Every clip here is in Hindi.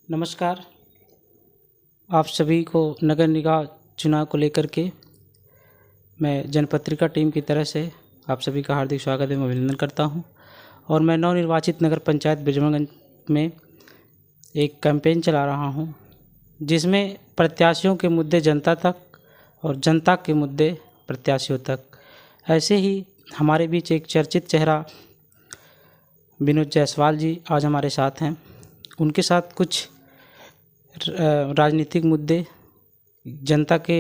नमस्कार। आप सभी को नगर निकाय चुनाव को लेकर के मैं जनपत्रिका टीम की तरह से आप सभी का हार्दिक स्वागत एवं अभिनंदन करता हूं। और मैं नवनिर्वाचित नगर पंचायत बिजमगंज में एक कैंपेन चला रहा हूं, जिसमें प्रत्याशियों के मुद्दे जनता तक और जनता के मुद्दे प्रत्याशियों तक। ऐसे ही हमारे बीच एक चर्चित चेहरा विनोद जायसवाल जी आज हमारे साथ हैं। उनके साथ कुछ राजनीतिक मुद्दे, जनता के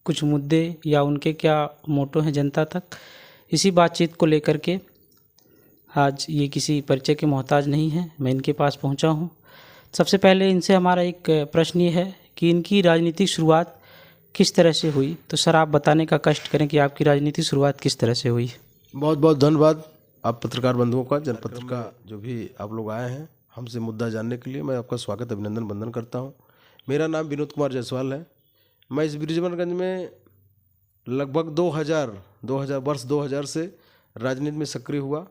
कुछ मुद्दे या उनके क्या मोटो हैं जनता तक, इसी बातचीत को लेकर के आज ये किसी परिचय के मोहताज नहीं है, मैं इनके पास पहुंचा हूं। सबसे पहले इनसे हमारा एक प्रश्न ये है कि इनकी राजनीतिक शुरुआत किस तरह से हुई। तो सर, आप बताने का कष्ट करें कि आपकी राजनीतिक शुरुआत किस तरह से हुई। बहुत बहुत धन्यवाद आप पत्रकार बंधुओं का, जनपत्रिका जो भी आप लोग आए हैं हमसे मुद्दा जानने के लिए, मैं आपका स्वागत अभिनंदन वंदन करता हूं। मेरा नाम विनोद कुमार जायसवाल है। मैं इस ब्रिजमनगंज में लगभग 2000 से राजनीति में सक्रिय हुआ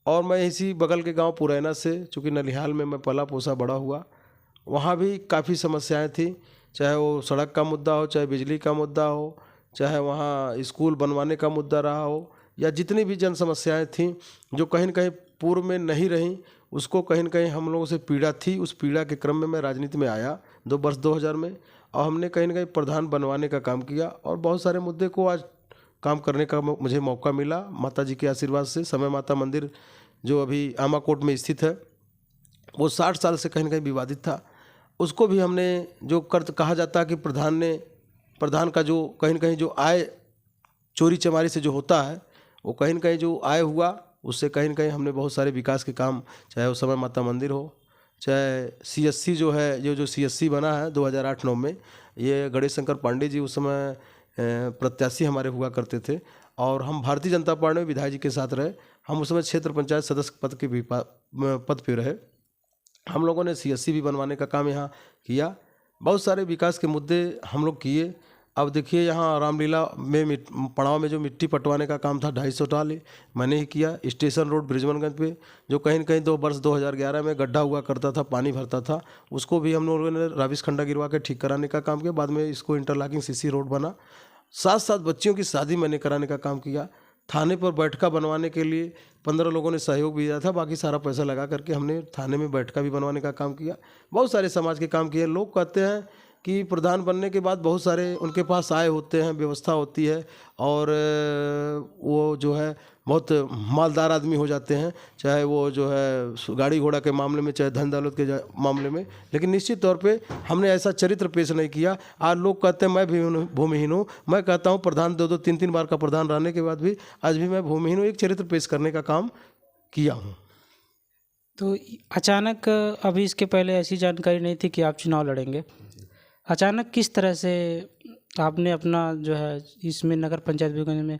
और मैं इसी बगल के गांव पुरैना से, चूँकि नलिहाल में मैं पला पोसा बड़ा हुआ, वहाँ भी काफ़ी समस्याएं थी, चाहे वो सड़क का मुद्दा हो, चाहे बिजली का मुद्दा हो, चाहे वहाँ स्कूल बनवाने का मुद्दा रहा हो, या जितनी भी जन समस्याएँ थीं जो कहीं न कहीं पूर्व में नहीं रहीं, उसको कहीं न कहीं हम लोगों से पीड़ा थी। उस पीड़ा के क्रम में मैं राजनीति में आया 2000 में, और हमने कहीं न कहीं प्रधान बनवाने का काम किया और बहुत सारे मुद्दे को आज काम करने का मुझे मौका मिला माता जी के आशीर्वाद से। समय माता मंदिर जो अभी आमाकोट में स्थित है, वो 60 साल से कहीं न कहीं विवादित था। उसको भी हमने जो कहा जाता है कि प्रधान का जो कहीं न कहीं जो आय चोरी चमारी से जो होता है, वो कहीं न कहीं जो आय हुआ, उससे कहीं न कहीं हमने बहुत सारे विकास के काम, चाहे वो समय माता मंदिर हो, चाहे CSC जो है, जो CSC बना है 2008-9 में, ये गणेश शंकर पांडे जी उस समय प्रत्याशी हमारे हुआ करते थे और हम भारतीय जनता पार्टी में विधायक जी के साथ रहे। हम उस समय क्षेत्र पंचायत सदस्य पद के भी पद पे रहे। हम लोगों ने CSC भी बनवाने का काम यहाँ किया। बहुत सारे विकास के मुद्दे हम लोग किए। अब देखिए, यहाँ रामलीला में पड़ाव में जो मिट्टी पटवाने का काम था 250 टाली मैंने ही किया। स्टेशन रोड ब्रिजमनगंज पे जो कहीं न कहीं 2011 में गड्ढा हुआ करता था, पानी भरता था, उसको भी हम लोगों ने राविस खंडा गिरवा के ठीक कराने का काम किया। बाद में इसको इंटरलॉकिंग CC रोड बना। साथ साथ बच्चियों की शादी मैंने कराने का काम किया। थाने पर बैठका बनवाने के लिए 15 लोगों ने सहयोग भी दिया था, बाकी सारा पैसा लगा करके हमने थाने में बैठका भी बनवाने का काम किया। बहुत सारे समाज के काम किए। लोग कहते हैं कि प्रधान बनने के बाद बहुत सारे उनके पास आय होते हैं, व्यवस्था होती है और वो जो है बहुत मालदार आदमी हो जाते हैं, चाहे वो जो है गाड़ी घोड़ा के मामले में, चाहे धन दौलत के मामले में। लेकिन निश्चित तौर पे हमने ऐसा चरित्र पेश नहीं किया। आज लोग कहते हैं मैं भी भूमिहीन हूँ, मैं कहता हूँ प्रधान 2-3 बार का प्रधान रहने के बाद भी आज भी मैं भूमिहीन हूँ। एक चरित्र पेश करने का काम किया हूँ। तो अचानक, अभी इसके पहले ऐसी जानकारी नहीं थी कि आप चुनाव लड़ेंगे, अचानक किस तरह से आपने अपना जो है इसमें नगर पंचायत बिजमगंज में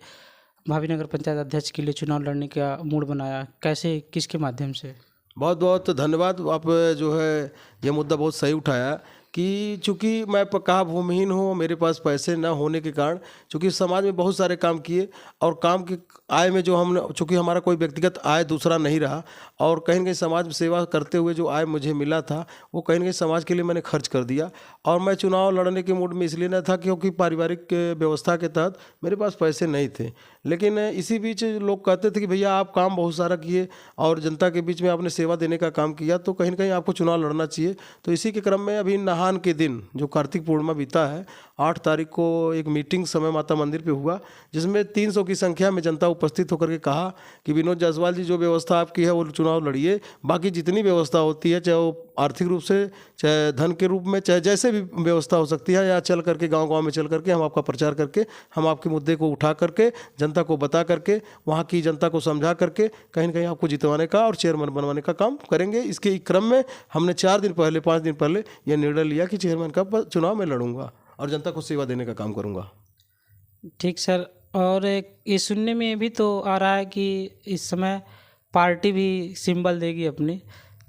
भावी नगर पंचायत अध्यक्ष के लिए चुनाव लड़ने का मूड बनाया, कैसे, किसके माध्यम से? बहुत बहुत धन्यवाद। आप जो है ये मुद्दा बहुत सही उठाया कि चूँकि मैं कहा भूमिहीन हूँ, मेरे पास पैसे न होने के कारण, चूँकि समाज में बहुत सारे काम किए और काम की आय में जो हमने, चूँकि हमारा कोई व्यक्तिगत आय दूसरा नहीं रहा और कहीं न कहीं समाज में सेवा करते हुए जो आय मुझे मिला था वो कहीं न कहीं समाज के लिए मैंने खर्च कर दिया। और मैं चुनाव लड़ने के मूड में इसलिए न था क्योंकि पारिवारिक व्यवस्था के तहत मेरे पास पैसे नहीं थे। लेकिन इसी बीच लोग कहते थे कि भैया आप काम बहुत सारा किए और जनता के बीच में आपने सेवा देने का काम किया, तो कहीं न कहीं आपको चुनाव लड़ना चाहिए। तो इसी के क्रम में अभी नहान के दिन जो कार्तिक पूर्णिमा बीता है, 8 तारीख को एक मीटिंग समय माता मंदिर पे हुआ, जिसमें 300 की संख्या में जनता उपस्थित होकर के कहा कि विनोद जायसवाल जी, जो व्यवस्था आपकी है वो चुनाव लड़िए, बाकी जितनी व्यवस्था होती है, चाहे वो आर्थिक रूप से, चाहे धन के रूप में, चाहे जैसे भी व्यवस्था हो सकती है, या चल करके गांव-गांव में चल करके हम आपका प्रचार करके, हम आपके मुद्दे को उठा करके जनता को बता करके, वहाँ की जनता को समझा करके कहीं न कहीं आपको जितवाने का और चेयरमैन बनवाने का काम करेंगे। इसके क्रम में हमने 4 दिन पहले, 5 दिन पहले ये निर्णय लिया कि चेयरमैन का चुनाव मैं लड़ूंगा और जनता को सेवा देने का काम करूंगा। ठीक सर। और ये सुनने में भी तो आ रहा है कि इस समय पार्टी भी सिंबल देगी अपनी।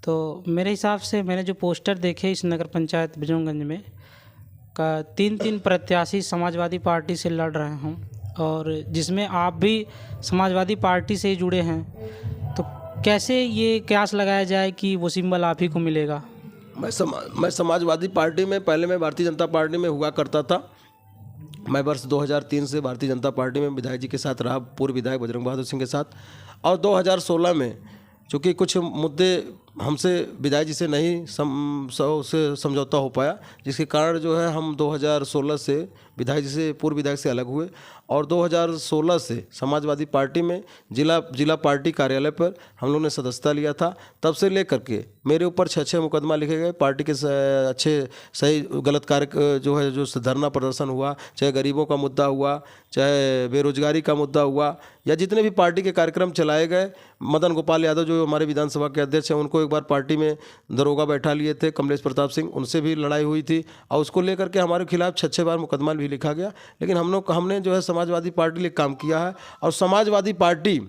तो मेरे हिसाब से मैंने जो पोस्टर देखे इस नगर पंचायत बिजमगंज में का 3 प्रत्याशी समाजवादी पार्टी से लड़ रहे हों, और जिसमें आप भी समाजवादी पार्टी से ही जुड़े हैं, तो कैसे ये कयास लगाया जाए कि वो सिंबल आप ही को मिलेगा? मैं समाजवादी पार्टी में, पहले मैं भारतीय जनता पार्टी में हुआ करता था। मैं वर्ष 2003 से भारतीय जनता पार्टी में विधायक जी के साथ रहा, पूर्व विधायक बजरंग बहादुर सिंह के साथ। और 2016 में चूँकि कुछ मुद्दे हमसे विधायक जी से नहीं से समझौता हो पाया, जिसके कारण जो है हम 2016 से विधायक जी से, पूर्व विधायक से अलग हुए और 2016 से समाजवादी पार्टी में जिला पार्टी कार्यालय पर हम लोग ने सदस्यता लिया था। तब से लेकर के मेरे ऊपर 6 मुकदमा लिखे गए। पार्टी के अच्छे सही गलत कार्य जो है, जो धरना प्रदर्शन हुआ, चाहे गरीबों का मुद्दा हुआ, चाहे बेरोजगारी का मुद्दा हुआ, या जितने भी पार्टी के कार्यक्रम चलाए गए। मदन गोपाल यादव जो हमारे विधानसभा के अध्यक्ष हैं, उनको एक बार पार्टी में दरोगा बैठा लिए थे, कमलेश प्रताप सिंह, उनसे भी लड़ाई हुई थी और उसको लेकर के हमारे खिलाफ 6 बार मुकदमा भी लिखा गया। लेकिन हमने जो है समाजवादी पार्टी के लिए काम किया है और समाजवादी पार्टी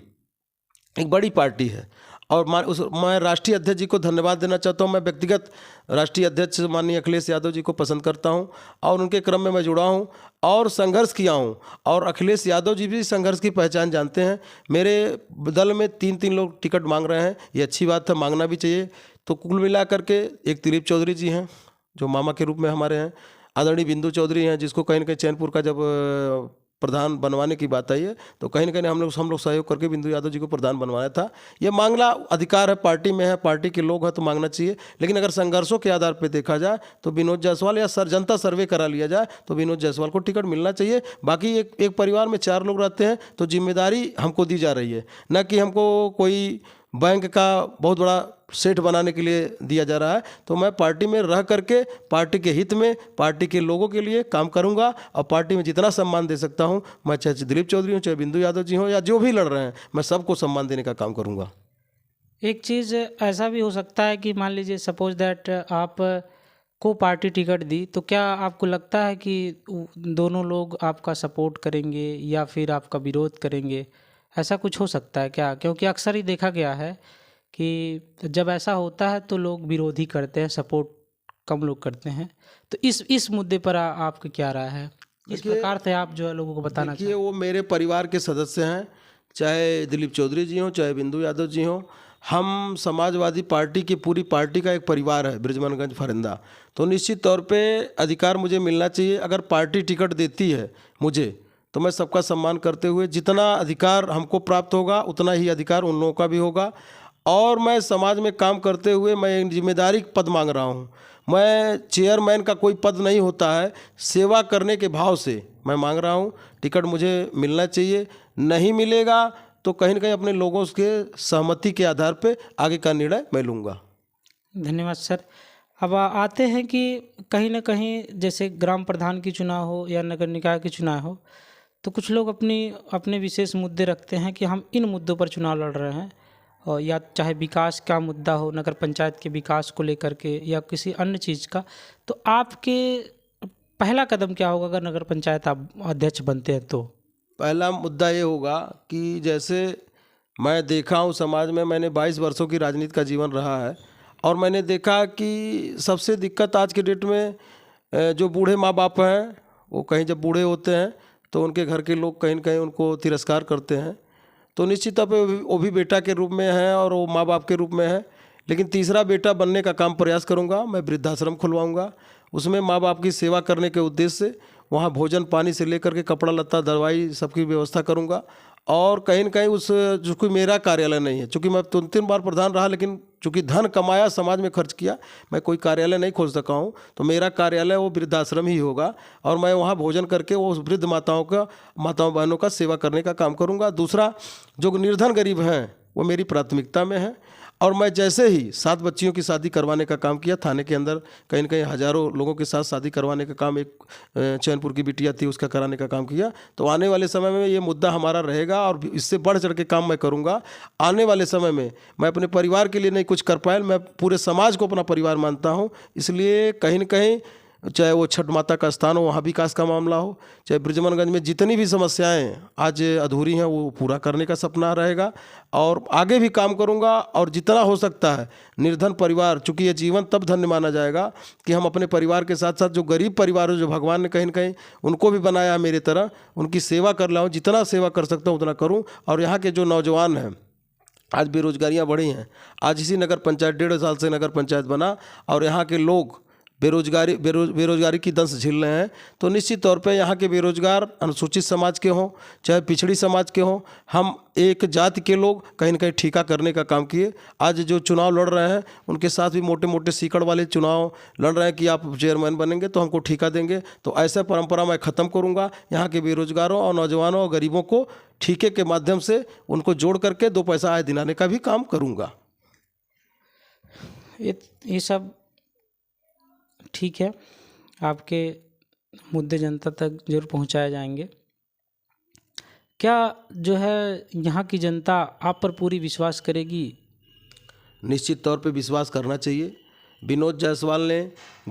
एक बड़ी पार्टी है। और मैं राष्ट्रीय अध्यक्ष जी को धन्यवाद देना चाहता हूं। मैं व्यक्तिगत राष्ट्रीय अध्यक्ष माननीय अखिलेश यादव जी को पसंद करता हूं और उनके क्रम में मैं जुड़ा हूं और संघर्ष किया हूं। और अखिलेश यादव जी भी संघर्ष की पहचान जानते हैं। मेरे दल में 3 लोग टिकट मांग रहे हैं, ये अच्छी बात है, मांगना भी चाहिए। तो कुल मिला करके एक दिलीप चौधरी जी हैं जो मामा के रूप में हमारे हैं, आदरणीय बिंदु चौधरी हैं जिसको कहीं ना कहीं चैनपुर का जब प्रधान बनवाने की बात आई है तो कहीं ना कहीं हम लोग सहयोग करके बिंदु यादव जी को प्रधान बनवाया था। ये मांगना अधिकार है, पार्टी में है, पार्टी के लोग हैं तो मांगना चाहिए। लेकिन अगर संघर्षों के आधार पर देखा जाए तो विनोद जायसवाल या जनता सर्वे करा लिया जाए तो विनोद जायसवाल को टिकट मिलना चाहिए। बाकी एक परिवार में 4 लोग रहते हैं तो जिम्मेदारी हमको दी जा रही है, न कि हमको कोई बैंक का बहुत बड़ा सेठ बनाने के लिए दिया जा रहा है। तो मैं पार्टी में रह करके पार्टी के हित में, पार्टी के लोगों के लिए काम करूंगा और पार्टी में जितना सम्मान दे सकता हूं, मैं चाहे दिलीप चौधरी हूं, चाहे बिंदु यादव जी हों या जो भी लड़ रहे हैं, मैं सबको सम्मान देने का काम करूंगा। एक चीज़ ऐसा भी हो सकता है कि मान लीजिए सपोज दैट आप को पार्टी टिकट दी, तो क्या आपको लगता है कि दोनों लोग आपका सपोर्ट करेंगे या फिर आपका विरोध करेंगे? ऐसा कुछ हो सकता है क्या? क्योंकि अक्सर ही देखा गया है कि जब ऐसा होता है तो लोग विरोध ही करते हैं, सपोर्ट कम लोग करते हैं। तो इस मुद्दे पर आपकी क्या राय है? इस प्रकार से आप जो है लोगों को बताना चाहिए। वो मेरे परिवार के सदस्य हैं, चाहे दिलीप चौधरी जी हों, चाहे बिंदु यादव जी हों। हम समाजवादी पार्टी की पूरी पार्टी का एक परिवार है बृजमनगंज फरिंदा। तो निश्चित तौर पे अधिकार मुझे मिलना चाहिए। अगर पार्टी टिकट देती है मुझे तो मैं सबका सम्मान करते हुए, जितना अधिकार हमको प्राप्त होगा उतना ही अधिकार उन लोगों का भी होगा। और मैं समाज में काम करते हुए मैं एक जिम्मेदारी पद मांग रहा हूँ। मैं चेयरमैन का कोई पद नहीं होता है, सेवा करने के भाव से मैं मांग रहा हूँ। टिकट मुझे मिलना चाहिए, नहीं मिलेगा तो कहीं ना कहीं अपने लोगों के सहमति के आधार पे आगे का निर्णय मैं लूँगा। धन्यवाद सर। अब आते हैं कि कहीं ना कहीं जैसे ग्राम प्रधान की चुनाव हो या नगर निकाय की चुनाव हो, तो कुछ लोग अपने विशेष मुद्दे रखते हैं कि हम इन मुद्दों पर चुनाव लड़ रहे हैं, और या चाहे विकास का मुद्दा हो, नगर पंचायत के विकास को लेकर के या किसी अन्य चीज़ का। तो आपके पहला कदम क्या होगा अगर नगर पंचायत आप अध्यक्ष बनते हैं तो? पहला मुद्दा ये होगा कि जैसे मैं देखा हूँ समाज में, मैंने 22 वर्षों की राजनीति का जीवन रहा है और मैंने देखा कि सबसे दिक्कत आज के डेट में जो बूढ़े माँ बाप हैं, वो कहीं जब बूढ़े होते हैं तो उनके घर के लोग कहीं न कहीं उनको तिरस्कार करते हैं। तो निश्चित तौर पे वो भी बेटा के रूप में है और वो माँ बाप के रूप में है। लेकिन तीसरा बेटा बनने का काम प्रयास करूँगा। मैं वृद्धाश्रम खुलवाऊँगा, उसमें माँ बाप की सेवा करने के उद्देश्य से वहाँ भोजन पानी से लेकर के कपड़ा लत्ता दवाई सबकी व्यवस्था करूँगा। और कहीं न कहीं उस जो कोई मेरा कार्यालय नहीं है, चूँकि मैं 3 बार प्रधान रहा, लेकिन चूँकि धन कमाया समाज में खर्च किया, मैं कोई कार्यालय नहीं खोल सका हूँ। तो मेरा कार्यालय वो वृद्धाश्रम ही होगा और मैं वहाँ भोजन करके वो वृद्ध माताओं बहनों का सेवा करने का काम करूँगा। दूसरा, जो निर्धन गरीब हैं वो मेरी प्राथमिकता में है। और मैं जैसे ही 7 बच्चियों की शादी करवाने का काम किया, थाने के अंदर कहीं न कहीं हज़ारों लोगों के साथ शादी करवाने का काम, एक चैनपुर की बिटिया थी उसका कराने का काम किया। तो आने वाले समय में ये मुद्दा हमारा रहेगा और इससे बढ़ चढ़ के काम मैं करूँगा। आने वाले समय में मैं अपने परिवार के लिए नहीं कुछ कर पाया, मैं पूरे समाज को अपना परिवार मानता हूँ। इसलिए कहीं न कहीं चाहे वो छठ माता का स्थान हो, वहाँ विकास का मामला हो, चाहे बृजमनगंज में जितनी भी समस्याएं आज अधूरी हैं वो पूरा करने का सपना रहेगा और आगे भी काम करूंगा। और जितना हो सकता है निर्धन परिवार, चूँकि ये जीवन तब धन्य माना जाएगा कि हम अपने परिवार के साथ साथ जो गरीब परिवार हो, जो भगवान ने कहीं न कहीं उनको भी बनाया मेरे तरह, उनकी सेवा कर लाऊँ। जितना सेवा कर सकता हूँ उतना करूँ। और यहाँ के जो नौजवान हैं, आज बेरोजगारियां बढ़ी हैं। आज इसी नगर पंचायत 1.5 साल से नगर पंचायत बना और यहाँ के लोग बेरोजगारी की दंश झेल रहे हैं। तो निश्चित तौर पे यहाँ के बेरोजगार अनुसूचित समाज के हों चाहे पिछड़ी समाज के हों, हम एक जाति के लोग कहीं न कहीं ठीका करने का काम किए। आज जो चुनाव लड़ रहे हैं उनके साथ भी मोटे मोटे सीकड़ वाले चुनाव लड़ रहे हैं कि आप चेयरमैन बनेंगे तो हमको ठीका देंगे। तो ऐसा परंपरा मैं ख़त्म करूँगा। यहाँ के बेरोजगारों और नौजवानों और गरीबों को ठीके के माध्यम से उनको जोड़ करके 2 पैसा आय दिलाने का भी काम करूँगा। ये सब ठीक है, आपके मुद्दे जनता तक जरूर पहुंचाए जाएंगे। क्या जो है यहाँ की जनता आप पर पूरी विश्वास करेगी? निश्चित तौर पे विश्वास करना चाहिए। विनोद जायसवाल ने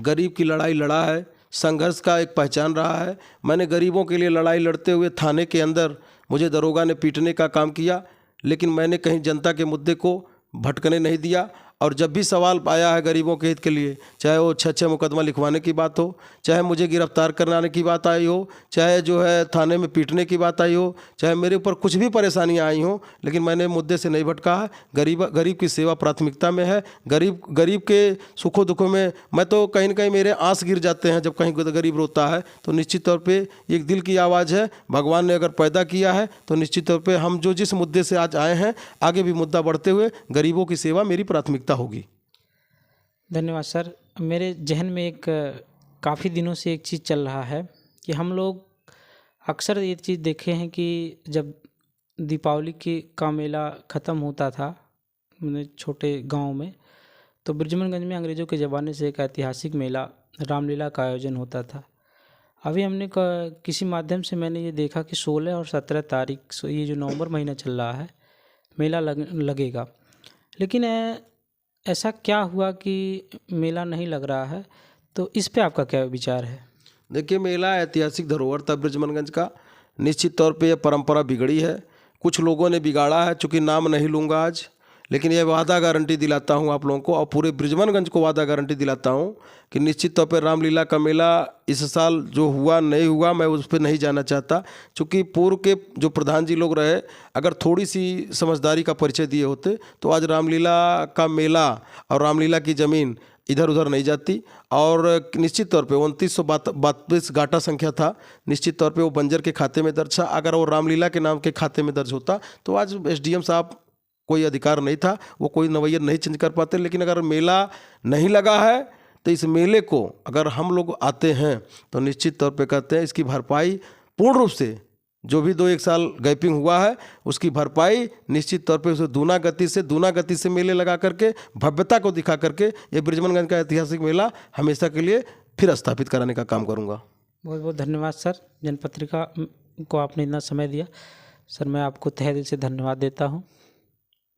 गरीब की लड़ाई लड़ा है, संघर्ष का एक पहचान रहा है। मैंने गरीबों के लिए लड़ाई लड़ते हुए थाने के अंदर मुझे दरोगा ने पीटने का काम किया, लेकिन मैंने कहीं जनता के मुद्दे को भटकने नहीं दिया। और जब भी सवाल आया है गरीबों के हित के लिए, चाहे वो 6 मुकदमा लिखवाने की बात हो, चाहे मुझे गिरफ्तार कराने की बात आई हो, चाहे जो है थाने में पीटने की बात आई हो, चाहे मेरे ऊपर कुछ भी परेशानियां आई हों, लेकिन मैंने मुद्दे से नहीं भटका है। गरीब की सेवा प्राथमिकता में है। गरीब के सुखों दुखों में मैं तो कहीं न कहीं मेरे आंस गिर जाते हैं जब कहीं गरीब रोता है। तो निश्चित तौर पर एक दिल की आवाज़ है, भगवान ने अगर पैदा किया है तो निश्चित तौर पर हम जो जिस मुद्दे से आज आए हैं, आगे भी मुद्दा बढ़ते हुए गरीबों की सेवा मेरी प्राथमिकता होगी। धन्यवाद सर। मेरे जहन में एक काफ़ी दिनों से एक चीज़ चल रहा है कि हम लोग अक्सर ये चीज़ देखे हैं कि जब दीपावली का मेला ख़त्म होता था छोटे गांव में, तो ब्रिजमनगंज में अंग्रेज़ों के ज़माने से एक ऐतिहासिक मेला रामलीला का आयोजन होता था। अभी हमने किसी माध्यम से मैंने ये देखा कि 16 और 17 तारीख, ये जो नवंबर महीना चल रहा है, मेला लगेगा। लेकिन ऐसा क्या हुआ कि मेला नहीं लग रहा है? तो इस पे आपका क्या विचार है? देखिए, मेला ऐतिहासिक धरोहर था ब्रिजमनगंज का। निश्चित तौर पे यह परंपरा बिगड़ी है, कुछ लोगों ने बिगाड़ा है। चूँकि नाम नहीं लूँगा आज, लेकिन यह वादा गारंटी दिलाता हूँ आप लोगों को और पूरे ब्रिजमनगंज को वादा गारंटी दिलाता हूँ कि निश्चित तौर पर रामलीला का मेला इस साल जो हुआ नहीं हुआ, मैं उस पर नहीं जाना चाहता। चूँकि पूर्व के जो प्रधान जी लोग रहे, अगर थोड़ी सी समझदारी का परिचय दिए होते तो आज रामलीला का मेला और रामलीला की ज़मीन इधर उधर नहीं जाती। और निश्चित तौर पे 2932 गाटा संख्या था, निश्चित तौर पे वो बंजर के खाते में दर्ज था। अगर वो रामलीला के नाम के खाते में दर्ज होता तो आज SDM साहब कोई अधिकार नहीं था, वो कोई नवैयर नहीं चेंज कर पाते। लेकिन अगर मेला नहीं लगा है तो इस मेले को अगर हम लोग आते हैं तो निश्चित तौर पे कहते हैं इसकी भरपाई पूर्ण रूप से, जो भी 2-1 साल गैपिंग हुआ है उसकी भरपाई निश्चित तौर पे उसे दूना गति से मेले लगा करके, भव्यता को दिखा करके ये ब्रिजमनगंज का ऐतिहासिक मेला हमेशा के लिए फिर स्थापित कराने का काम करूँगा। बहुत बहुत धन्यवाद सर, जनपत्रिका को आपने इतना समय दिया। सर मैं आपको तहे दिल से धन्यवाद देता हूँ।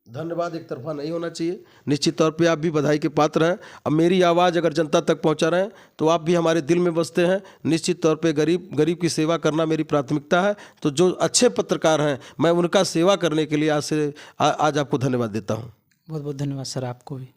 धन्यवाद एक तरफा नहीं होना चाहिए। निश्चित तौर पे आप भी बधाई के पात्र हैं। अब मेरी आवाज़ अगर जनता तक पहुंचा रहे हैं तो आप भी हमारे दिल में बसते हैं। निश्चित तौर पे गरीब की सेवा करना मेरी प्राथमिकता है। तो जो अच्छे पत्रकार हैं, मैं उनका सेवा करने के लिए आज आपको धन्यवाद देता हूं। बहुत बहुत धन्यवाद सर, आपको भी।